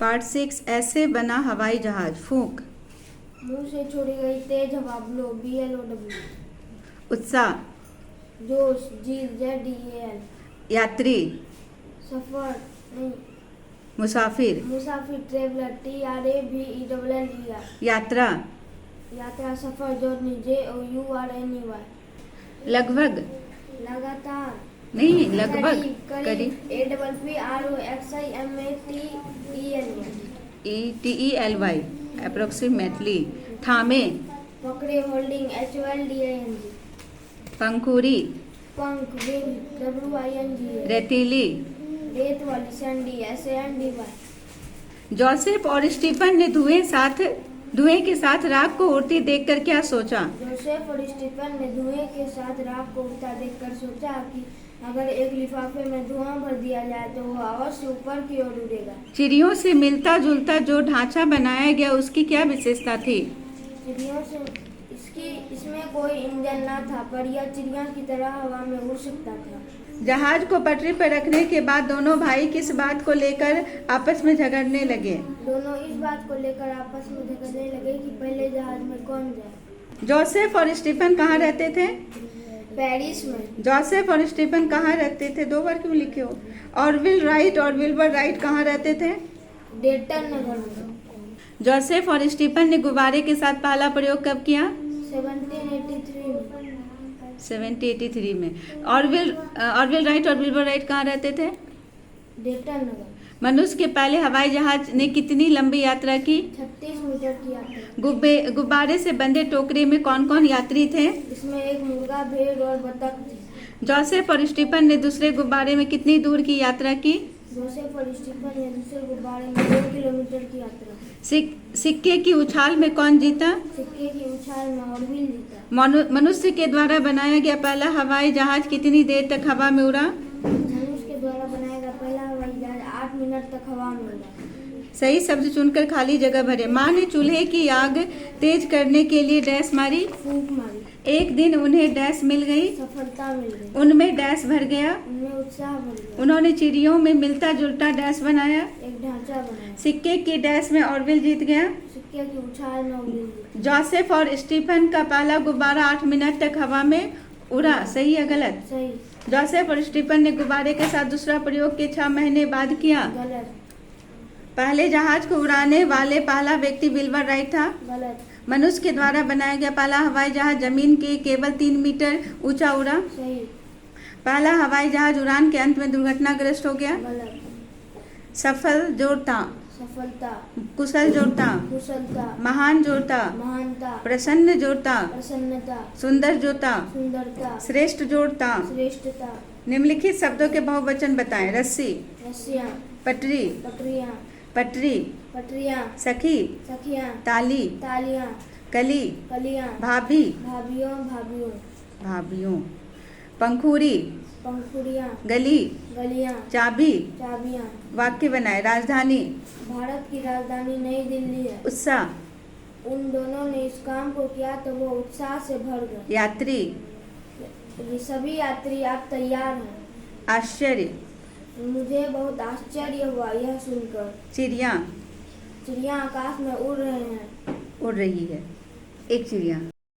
Part 6 ऐसे बना हवाई जहाज। फूंक। मुंह से छोड़ी गई तेज हवा। Blow BLOW। उत्साह। जोश ZEL। यात्री। सफर नहीं। मुसाफिर। मुसाफिर ट्रेवलर TRAVELLER। यात्रा। यात्रा सफर जर्नी JOURNEY। लगभग। लगातार नहीं, लगभग। करीब APPROXIMATELY। अप्रोक्सीमेटली। थामे। पकड़े होल्डिंग HOLDING। पंखुड़ी। पंख विंग WING। रेतीली। रेत वाली सैंडी SANDY। जोसेफ और स्टीफन ने धुएं के साथ राख को उड़ती देखकर क्या सोचा? जोसेफ और स्टीफन ने धुएं के साथ राख को उड़ता देखकर सोचा कि अगर एक लिफाफे में धुआं भर दिया जाए तो वह अवश्य ऊपर की ओर उड़ेगा। चिड़ियों से मिलता जुलता जो ढांचा बनाया गया उसकी क्या विशेषता थी? चिड़ियों से इसमें कोई इंजन न था, पर यह चिड़िया की तरह हवा में उड़ सकता था। जहाज को पटरी पर रखने के बाद दोनों भाई किस बात को लेकर आपस में झगड़ने लगे? दोनों इस बात को लेकर आपस में झगड़ने लगे कि पहले जहाज में कौन जाए। जोसेफ और स्टीफन कहाँ रहते थे? पेरिस में। जोसेफ और स्टीफन कहाँ रहते थे? 2 बार क्यों लिखे हो? ऑरविल राइट और विल्बर राइट कहाँ रहते थे? डेटन नगर में। जोसेफ और स्टीफन ने गुब्बारे के साथ पहला प्रयोग कब किया? 1783 में। ऑरविल राइट और विल्बर राइट कहाँ रहते थे? डेटन नगर। मनुष्य के पहले हवाई जहाज ने कितनी लंबी यात्रा की? 36 मीटर की यात्रा। गुब्बारे से बंधे टोकरी में कौन कौन यात्री थे? इसमें एक मुर्गा, भेड़ और बतख थे। जोसेफ और स्टीफन ने दूसरे गुब्बारे में कितनी दूर की यात्रा की? जोसेफ और स्टीफन ने दूसरे गुब्बारे में 2 किलोमीटर की यात्रा। सिक्के की उछाल में कौन जीता? सिक्के की उछाल में ऑरविल जीता। मनुष्य के द्वारा बनाया गया पहला हवाई जहाज कितनी देर तक हवा में उड़ा? मनुष्य के द्वारा बनाया गया पहला हवाई जहाज 8 मिनट तक हवा में उड़ा। सही शब्द चुनकर खाली जगह भरे। माँ ने चूल्हे की आग तेज करने के लिए डैश मारी। फूंक मारी। एक दिन उन्हें डैश मिल गई। सफलता मिल गई। उनमें डैश भर गया। उनमें उत्साह भर गया। उन्होंने चिड़ियों में मिलता जुलता डैश बनाया। एक ढांचा बनाया। सिक्के की डैश में ऑरविल जीत गया। सिक्के की उछाल में ऑरविल जीता। जोसेफ और स्टीफन का पहला गुब्बारा 8 मिनट तक हवा में उड़ा। सही या गलत? सही। जोसेफ और स्टीफन ने गुब्बारे के साथ दूसरा प्रयोग के 6 महीने बाद किया। गलत। पहले जहाज को उड़ाने वाले पहला व्यक्ति विल्बर राइट था। गलत। मनुष्य के द्वारा बनाया गया पहला हवाई जहाज जमीन के केवल 3 मीटर ऊंचा उड़ा। सही। पहला हवाई जहाज उड़ान के अंत में दुर्घटनाग्रस्त हो गया। गलत। सफल जोड़ता। सफलता। कुशल जोड़ता। कुशलता। महान जोड़ता। महानता। प्रसन्न जोड़ता। प्रसन्नता। सुंदर जोड़ता। सुंदरता। श्रेष्ठ जोड़ता। श्रेष्ठता। निम्नलिखित शब्दों के बहुवचन बताएं। रस्सी। रस्सियाँ। पटरी। पटरियाँ। पटरी। पटरियाँ। सखी। सखियाँ। ताली। तालियाँ। कली। कलियाँ। भाभी। भाभियों। भाभियों। भाभियों। पंखुड़ी। पंखुड़ियाँ। गली। गलियाँ। चाबी। चाबियाँ। वाक्य बनाए। राजधानी। भारत की राजधानी नई दिल्ली है। उत्साह। उन दोनों ने इस काम को किया तो वो उत्साह से भर गए। यात्री। ये सभी यात्री आप तैयार हैं। आश्चर्य। मुझे बहुत आश्चर्य हुआ यह सुनकर। चिड़िया। चिड़िया आकाश में उड़ रहे हैं। उड़ रही है। एक चिड़िया।